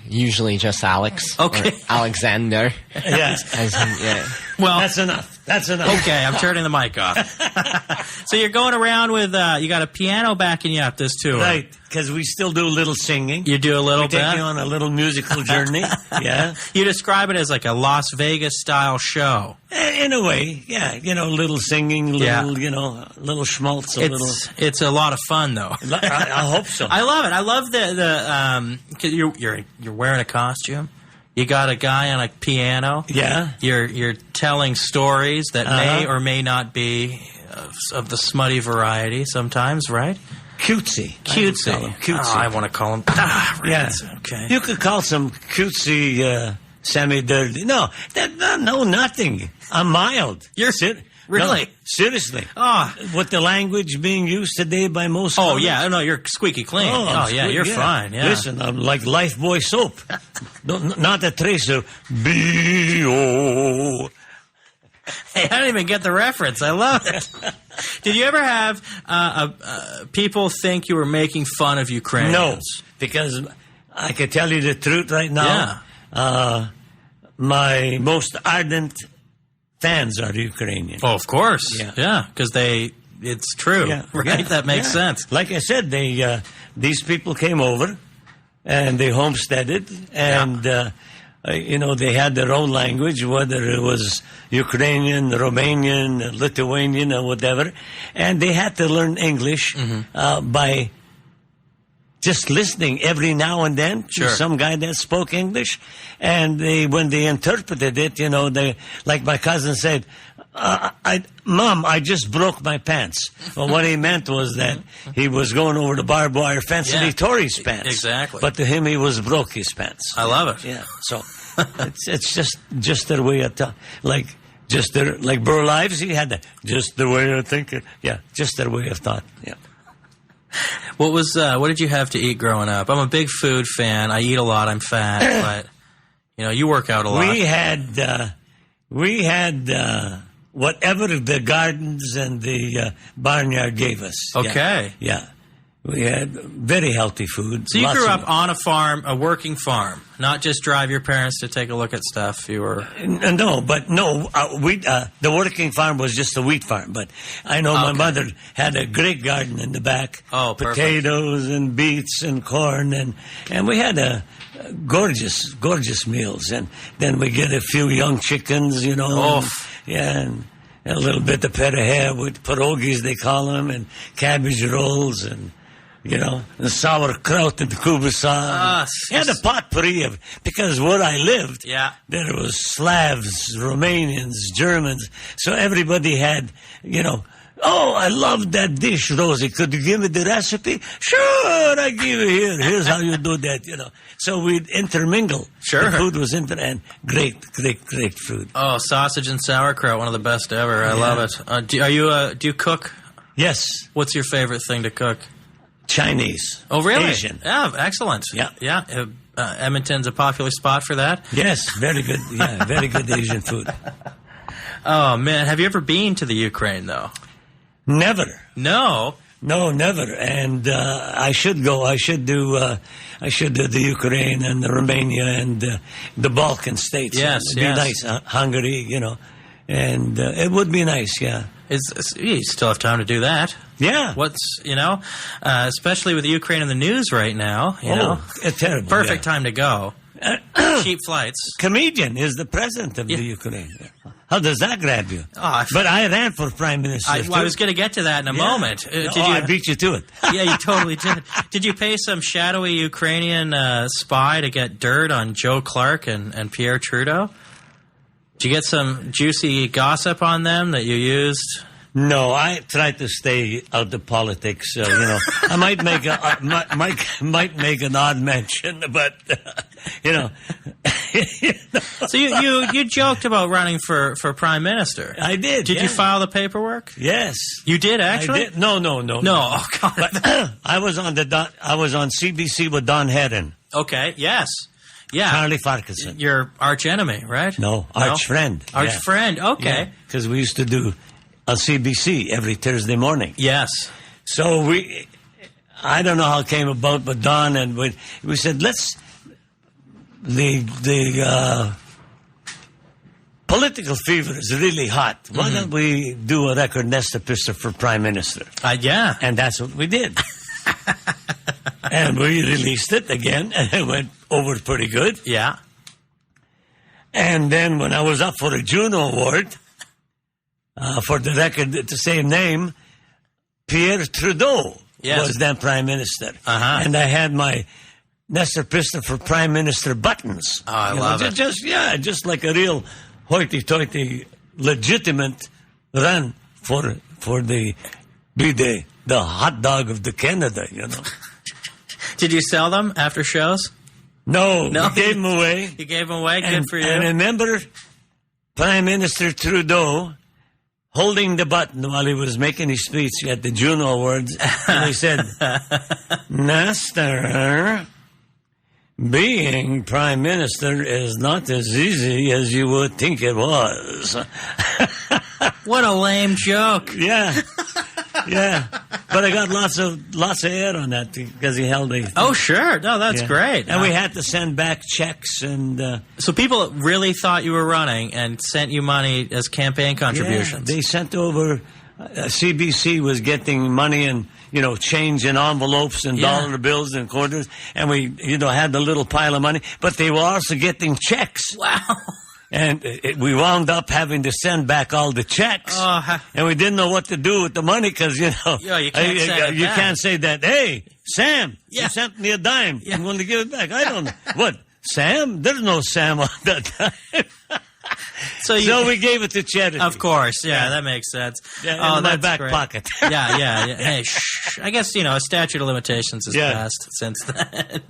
Usually just Alex. Okay. Or Alexander. Yeah. Well, That's enough. Okay, I'm turning the mic off. So you're going around with, you got a piano backing you up this tour. Right, because we still do a little singing. You do a little bit? We take you on a little musical journey. Yeah. You describe it as like a Las Vegas-style show. In a way, yeah. Little singing, little schmaltz, It's a lot of fun, though. I hope so. I love it. I love cause you're wearing a costume. You got a guy on a piano. Yeah. You're telling stories that may or may not be of the smutty variety sometimes, right? Cutesy. Cutesy. Cutesy. I want to call him. Right. Yeah. Okay. You could call some cutesy semi-dirty. No, nothing. I'm mild. You're really? No, seriously. Oh. With the language being used today by most Oh, comics. yeah. No, you're squeaky clean. You're fine. Yeah. Listen, I'm like Lifebuoy soap. Not a trace of B.O. Hey, I didn't even get the reference. I love it. Did you ever have people think you were making fun of Ukrainians? No, because I can tell you the truth right now. Yeah. My most ardent fans are Ukrainian. Oh, of course. Yeah. Because it's true. Yeah. Right? Yeah. That makes sense. Like I said, these people came over and they homesteaded and, they had their own language, whether it was Ukrainian, Romanian, Lithuanian, or whatever. And they had to learn English by just listening every now and then to some guy that spoke English. And when they interpreted it, like my cousin said, Mom, I just broke my pants. Well, what he meant was that he was going over the barbed wire fence and he tore his pants. Exactly. But to him, he was broke his pants. I love it. Yeah. So it's just their way of talking. Like Burl Ives, he had that. Just the way of thinking. Yeah. Just their way of thought. Yeah. What did you have to eat growing up? I'm a big food fan. I eat a lot. I'm fat, but you work out a lot. We had whatever the gardens and the barnyard gave us. Okay. Yeah. We had very healthy food. So you Lots grew of- up on a farm, a working farm, not just drive your parents to take a look at stuff. You were No, the working farm was just a wheat farm. But I know my mother had a great garden in the back. Oh, perfect. Potatoes and beets and corn, and we had a gorgeous meals. And then we get a few young chickens, you know. Oh. And a little bit of perehe with pierogies, they call them, and cabbage rolls, and you know, the sauerkraut and the kubasa. And a potpourri of, because where I lived, there was Slavs, Romanians, Germans, so everybody had, you know, oh, I love that dish, Rosie. Could you give me the recipe? Sure, I give you here. Here's how you do that, you know. So we'd intermingle. Sure. The food was and great food. Oh, sausage and sauerkraut, one of the best ever. I love it. Do you cook? Yes. What's your favorite thing to cook? Chinese. Oh, really? Asian. Yeah, excellent. Yeah. Edmonton's a popular spot for that? Yes, very good. Yeah, very good Asian food. Oh, man. Have you ever been to the Ukraine, though? Never. No? No, never. And I should go. I should do the Ukraine and the Romania and the Balkan states. Yes, It'd be nice. Hungary, you know. And it would be nice, yeah. You still have time to do that. Yeah. Especially with the Ukraine in the news right now, you know. It's terrible. Perfect time to go. Cheap flights. Comedian is the president of the Ukraine. How does that grab you? But I ran for prime minister. I was going to get to that in a moment. I beat you to it. Yeah, you totally did. Did you pay some shadowy Ukrainian spy to get dirt on Joe Clark and Pierre Trudeau? Did you get some juicy gossip on them that you used? No, I tried to stay out of politics. You know, I might make might make an odd mention, but you know. So you joked about running for prime minister. I did. Did you file the paperwork? Yes, you did actually. I did. No. No, oh God. But, I was on CBC with Don Herron. Okay. Yes. Yeah. Charlie Farquharson. Your arch enemy, right? No, arch friend. Arch friend. Okay. Because we used to do a CBC every Thursday morning. Yes. So I don't know how it came about, but Don and we said, the political fever is really hot. Why don't we do a record, Nestor Pistor, for prime minister? Yeah. And that's what we did. And we released it again, and it went over pretty good. Yeah. And then when I was up for a Juno Award, for the record, the same name, Pierre Trudeau was then prime minister. And I had my Nestor Pistor for prime minister buttons. Oh, I love it. Just like a real hoity-toity, legitimate run for the hot dog of the Canada, you know. Did you sell them after shows? No, we gave them away. You gave them away? Good for you. And remember Prime Minister Trudeau holding the button while he was making his speech at the Juno Awards, and he said, Nestor, being Prime Minister is not as easy as you would think it was. What a lame joke. Yeah. Yeah, but I got lots of air on that because he held a... Oh, sure. No, that's great. And we had to send back checks and... So people really thought you were running and sent you money as campaign contributions. Yeah, they sent over... CBC was getting money and, you know, change in envelopes and dollar bills and quarters. And we, you know, had the little pile of money. But they were also getting checks. Wow. And we wound up having to send back all the checks. And we didn't know what to do with the money because, you know, you can't say that, hey, Sam, you sent me a dime. I'm going to give it back. I don't know. What, Sam? There's no Sam on that dime. So we gave it to charity. Of course. Yeah, that makes sense. Yeah, in my back pocket. Yeah. Hey, I guess, you know, a statute of limitations has passed since then.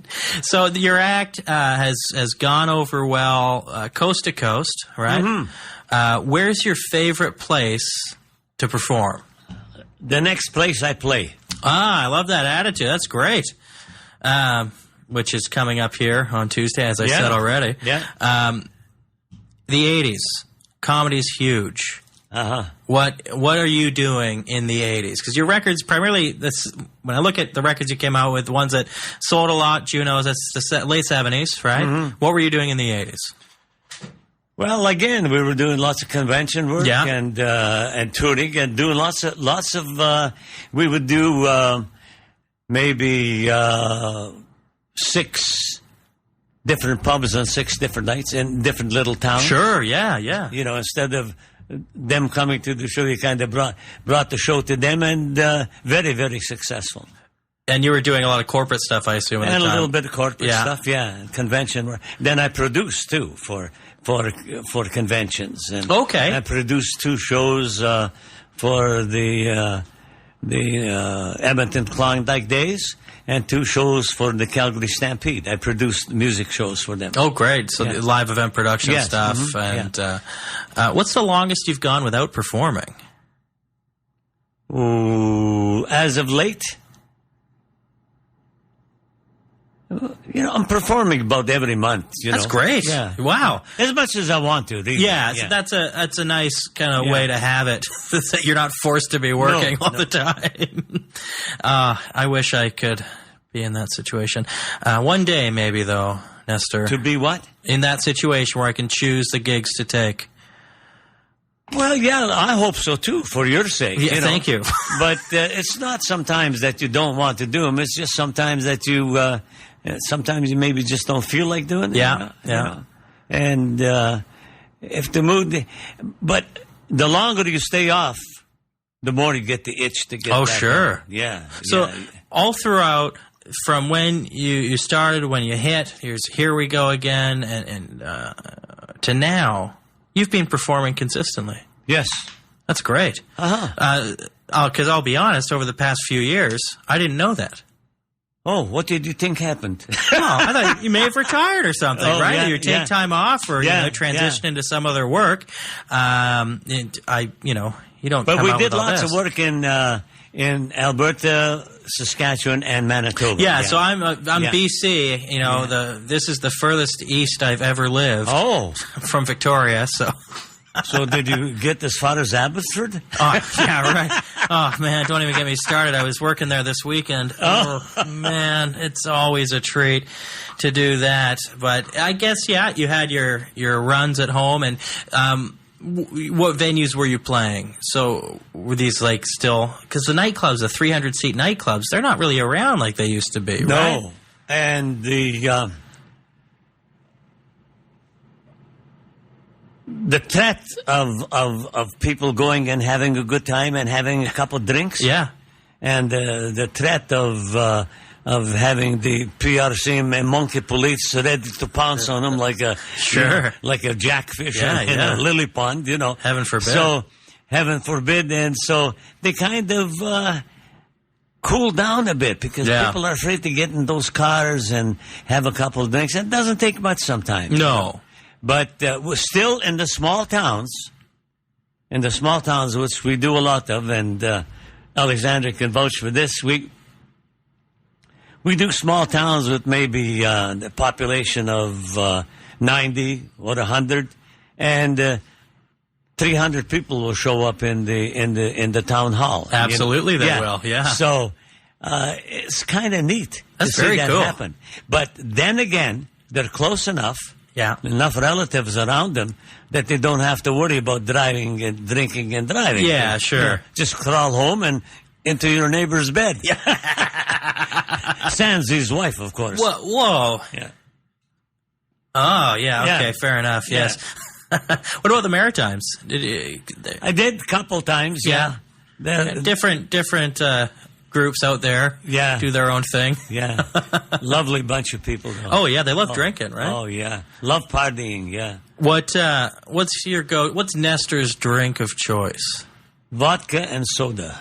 So your act has gone over well coast to coast, right? Mm-hmm. Where's your favorite place to perform? The next place I play. I love that attitude. That's great. Which is coming up here on Tuesday, as I said already. Yeah. The 80s. Comedy's huge. What are you doing in the 80s? Because your records primarily, when I look at the records you came out with, the ones that sold a lot, Junos, that's the late 70s, right? Mm-hmm. What were you doing in the 80s? Well, again, we were doing lots of convention work and touring and doing lots of. We would do maybe 6 different pubs on 6 different nights in different little towns. Sure, yeah. You know, instead of them coming to the show, you kind of brought the show to them, and very, very successful. And you were doing a lot of corporate stuff, I assume, at and the time. a little bit of corporate stuff, convention work. Then I produced too for conventions. And okay. I produced 2 shows for the Edmonton Klondike Days and 2 shows for the Calgary Stampede. I produced music shows for them. Oh, great! So the live event production stuff. Mm-hmm. And what's the longest you've gone without performing? Ooh, as of late. You know, I'm performing about every month. That's great. Yeah. Wow. As much as I want to. So that's a nice kind of way to have it. That you're not forced to be working all the time. I wish I could be in that situation. One day, maybe, though, Nestor. To be what? In that situation where I can choose the gigs to take. Well, yeah, I hope so, too, for your sake. Yeah, thank you. But it's not sometimes that you don't want to do them. It's just sometimes that you... sometimes you maybe just don't feel like doing it. Yeah. You know? And if the mood... But the longer you stay off, the more you get the itch to get back sure. on. Yeah. So all throughout, from when you started, when you hit, Here We Go Again, and to now, you've been performing consistently. Yes. That's great. Because I'll be honest, over the past few years, I didn't know that. Oh, what did you think happened? I thought you may have retired or something, right? Yeah, you take time off or transition into some other work. And you don't. But come we out did with all lots this. of work in Alberta, Saskatchewan, and Manitoba. Yeah, so I'm BC. You know, this is the furthest east I've ever lived. Oh, from Victoria. So did you get as far as Abbotsford? Oh, yeah, right. Oh, man, don't even get me started. I was working there this weekend. Oh, man, it's always a treat to do that. But I guess, you had your runs at home. And what venues were you playing? So were these like still... Because the nightclubs, the 300-seat nightclubs, they're not really around like they used to be, right? No. And the threat of people going and having a good time and having a couple drinks, and the threat of having the PRC and monkey police ready to pounce on them like a like a jackfish in a lily pond, you know. Heaven forbid. So heaven forbid, and so they kind of cool down a bit because people are afraid to get in those cars and have a couple of drinks. It doesn't take much sometimes. No. But we're still in the small towns, which we do a lot of, and Alexander can vouch for this. We do small towns with maybe the population of 90 or 100, and 300 people will show up in the town hall. Absolutely, they will. Yeah. So it's kind of neat to see that happen. But then again, they're close enough. Yeah. Enough relatives around them that they don't have to worry about driving and drinking and driving. Yeah, sure. You know, just crawl home and into your neighbor's bed. Sans his wife, of course. Whoa. Yeah. Oh, yeah. Okay, fair enough. Yes. What about the Maritimes? I did a couple times. Yeah. Different groups out there. Yeah. Do their own thing. Yeah. Lovely bunch of people, though. Oh, yeah. They love drinking, right? Oh, yeah. Love partying, yeah. What's Nestor's drink of choice? Vodka and soda.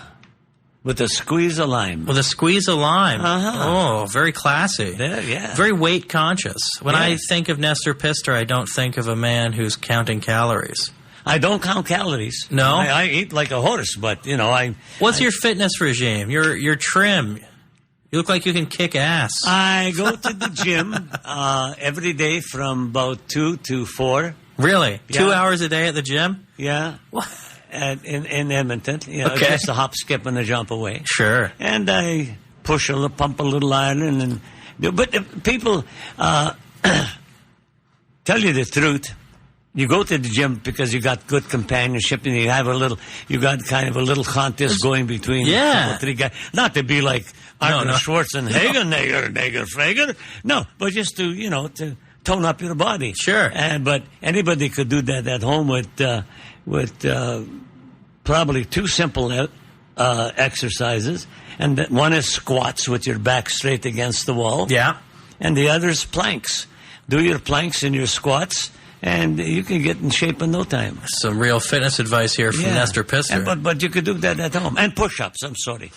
With a squeeze of lime. With a squeeze of lime. Oh, very classy. Yeah. Very weight conscious. When I think of Nestor Pistor, I don't think of a man who's counting calories. I don't count calories. No? I eat like a horse, but, you know, What's your fitness regime? You're trim. You look like you can kick ass. I go to the gym every day from about 2 to 4. Really? Yeah. 2 hours a day at the gym? Yeah. in Edmonton. You know, Okay. just a hop, skip, and a jump away. Sure. And I pump a little iron, and but people tell you the truth. You go to the gym because you got good companionship, and you got kind of a little contest going between Yeah. 3 guys. Not to be like Arthur Schwarzenegger, Nager, Frager. No, but just to tone up your body. Sure. But anybody could do that at home with probably 2 simple exercises, and one is squats with your back straight against the wall. Yeah. And the other is planks. Do your planks and your squats, and you can get in shape in no time. Some real fitness advice here from Nestor Pistor. But you could do that at home. And push-ups, I'm sorry.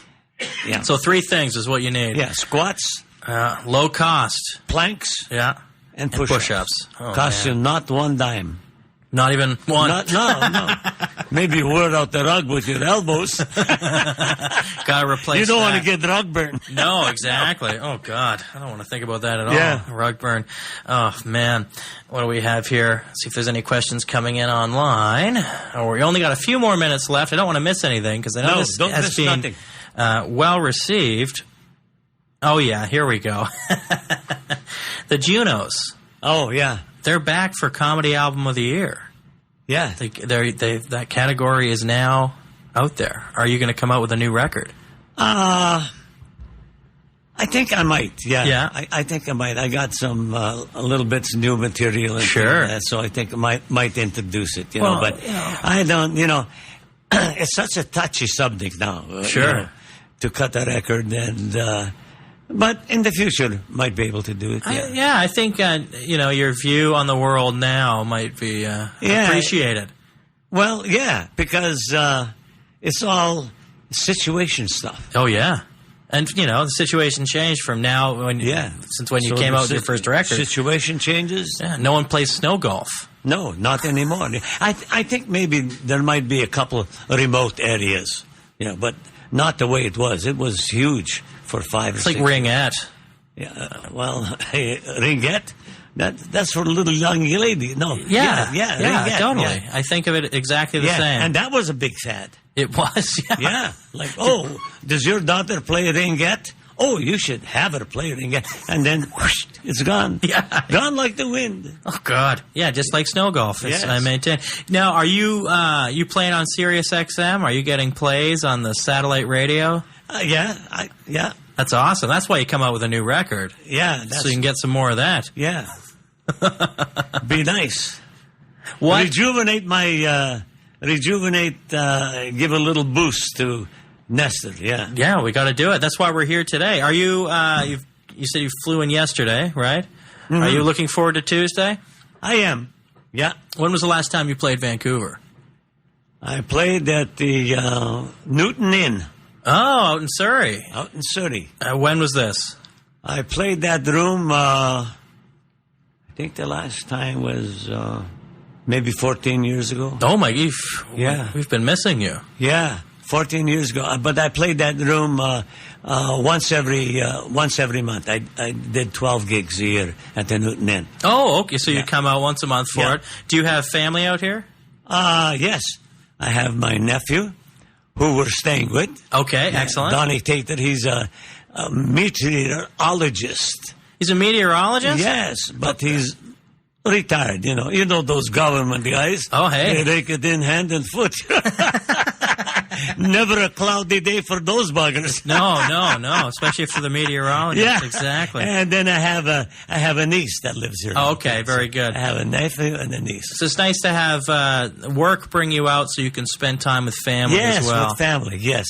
Yeah. So 3 things is what you need. Yeah, squats, Low cost. planks, Yeah. and push-ups. Oh, Cost you not 1 dime. Not even one. No. Maybe you wear out the rug with your elbows. Gotta replace You don't want to that. get rug burn. No, exactly. Oh, God. I don't want to think about that at all. Yeah. Rug burn. Oh, man. What do we have here? Let's see if there's any questions coming in online. Oh, we only got a few more minutes left. I don't want to miss anything because I know this don't has miss been nothing. well received. Oh, yeah. Here we go. The Junos. Oh, yeah. They're back for Comedy Album of the Year. Yeah. That category is now out there. Are you going to come out with a new record? I think I might. Yeah. Yeah. I think I might. I got some little bits of new material. And Sure. that, so I think I might introduce it. Well, but I don't. It's such a touchy subject now. Sure. To cut a record and. But in the future, might be able to do it. Yeah. I think your view on the world now might be appreciated. Well, yeah, because it's all situation stuff. Oh yeah, and the situation changed from now since when you came out with your first record. Situation changes. Yeah, no one plays snow golf. No, not anymore. I think maybe there might be a couple remote areas, but not the way it was. It was huge for 5 or 6 It's like ringette. Yeah, ringette. That's for a little young lady. No. Yeah, ringette, totally. yeah. I think of it exactly the same. And that was a big fad. It was. Yeah. Yeah. Like, oh, does your daughter play ringette? Oh, you should have her play ringette. And then, whoosh, it's gone. Yeah. Gone like the wind. Oh God. Yeah, just like snow golf. Yes. I maintain. Now, are you playing on Sirius XM? Are you getting plays on the satellite radio? Yeah. That's awesome. That's why you come out with a new record. Yeah. So you can get some more of that. Yeah. Be nice. What? Rejuvenate, give a little boost to Nestor, yeah. Yeah, we got to do it. That's why we're here today. Are you, you said you flew in yesterday, right? Mm-hmm. Are you looking forward to Tuesday? I am, yeah. When was the last time you played Vancouver? I played at the Newton Inn. Oh, out in Surrey. Out in Surrey. When was this? I played that room, I think the last time was maybe 14 years ago. Oh, my Yeah. We've been missing you. Yeah, 14 years ago. But I played that room once every month. I did 12 gigs a year at the Newton Inn. Oh, okay. So you come out once a month for it. Do you have family out here? Yes. I have my nephew, who we're staying with. Okay, excellent. Donnie Tater, he's a meteorologist. He's a meteorologist? Yes, but he's retired, You know those government guys. Oh, hey. They rake it in hand and foot. Never a cloudy day for those buggers. No, especially for the meteorologist. Yeah, Exactly. And then I have a niece that lives here. Oh, okay, very good. I have a nephew and a niece. So it's nice to have work bring you out so you can spend time with family Yes, as well. with family, yes.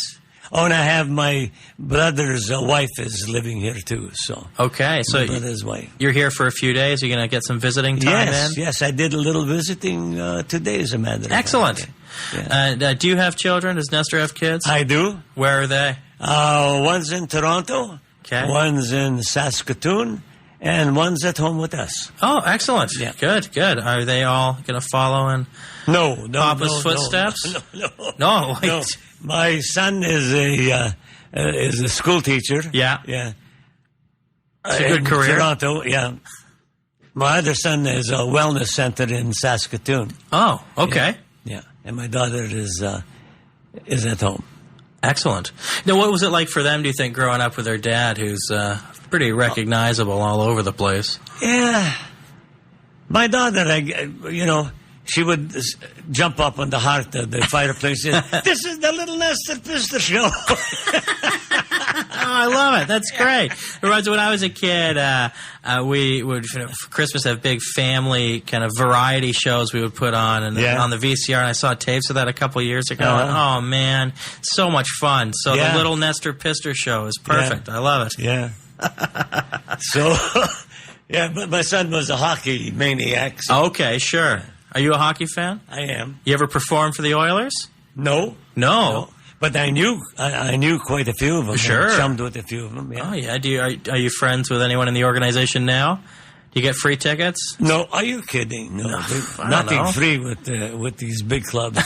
Oh, and I have my brother's wife is living here too. So Okay, so my brother's wife. you're here for a few days. You're going to get some visiting time in? Yes, I did a little visiting today, as a matter of fact. Excellent. Yeah. Do you have children? Does Nestor have kids? I do. Where are they? One's in Toronto. Okay. One's in Saskatoon, and one's at home with us. Oh, excellent. Yeah. Good. Are they all going to follow in No, Papa's footsteps? No. No, wait. No. My son is a school teacher. Yeah. Yeah. It's a good in career. Toronto, yeah. My other son is a wellness center in Saskatoon. Oh, okay. Yeah. and my daughter is at home. Excellent. Now, what was it like for them, do you think, growing up with their dad, who's pretty recognizable all over the place? Yeah. My daughter, she would jump up on the hearth of the fireplace and this is the little Nestor Pistor show. Oh, I love it. That's great. It reminds me when I was a kid, we would, for Christmas, have big family kind of variety shows we would put on on the VCR, and I saw tapes of that a couple of years ago. Uh-huh. Oh, man, so much fun. So the little Nestor Pistor show is perfect. I love it. Yeah. So, but my son was a hockey maniac. So. Okay, sure. Are you a hockey fan? I am. You ever perform for the Oilers? No. But I knew quite a few of them. Sure. I chummed with a few of them. Yeah. Oh yeah. Are you friends with anyone in the organization now? Do you get free tickets? No. Are you kidding? No. Nothing free with these big clubs.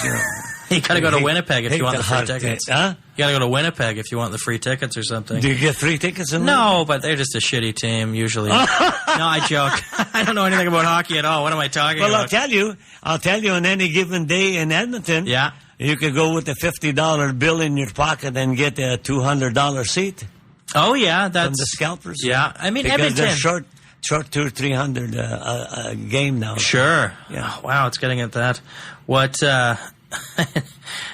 You gotta go to Winnipeg if you want the free tickets. Huh? You gotta go to Winnipeg if you want the free tickets or something. Do you get free tickets? No, but they're just a shitty team usually. No, I joke. I don't know anything about hockey at all. What am I talking about? Well, I'll tell you on any given day in Edmonton. Yeah. You could go with a $50 bill in your pocket and get a $200 seat. Oh yeah, that's from the scalpers. Yeah, I mean because Edmonton. They're short $200-300 a game now. Sure. Yeah. Oh, wow, it's getting at that. What?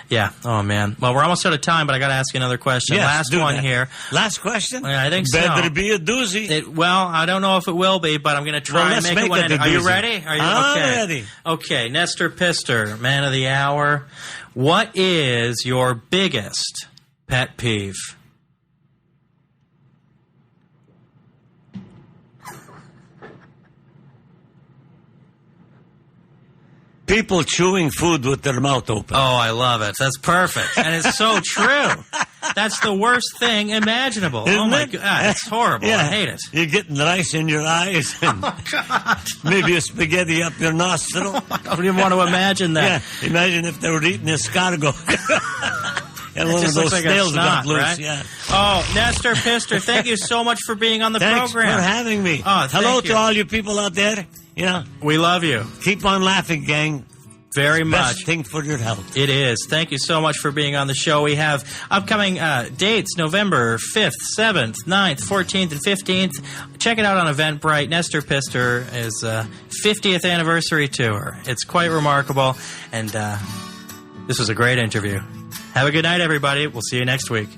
Yeah. Oh man. Well, we're almost out of time, but I got to ask you another question. Yes, Last one here. Last question. I think so. Better be a doozy. Well, I don't know if it will be, but I'm going to try and make it one. Are you ready? Are you I'm ready. Okay, Nestor Pistor, man of the hour. What is your biggest pet peeve? People chewing food with their mouth open. Oh, I love it. That's perfect. And it's so true. That's the worst thing imaginable. Isn't oh, my it? God. It's horrible. Yeah. I hate it. You're getting rice in your eyes. And Oh, God. maybe a spaghetti up your nostril. I don't even want to imagine that. Yeah. Imagine if they were eating escargot. And one of just those looks like a snails got snot, loose. right? Yeah. Oh, Nestor Pistor, thank you so much for being on the Thanks program. for having me. Oh, hello thank to you. all you people out there. We love you. Keep on laughing, gang. Very much. Best thing for your health. It is. Thank you so much for being on the show. We have upcoming dates, November 5th, 7th, 9th, 14th, and 15th. Check it out on Eventbrite. Nestor Pistor is 50th anniversary tour. It's quite remarkable, and this was a great interview. Have a good night, everybody. We'll see you next week.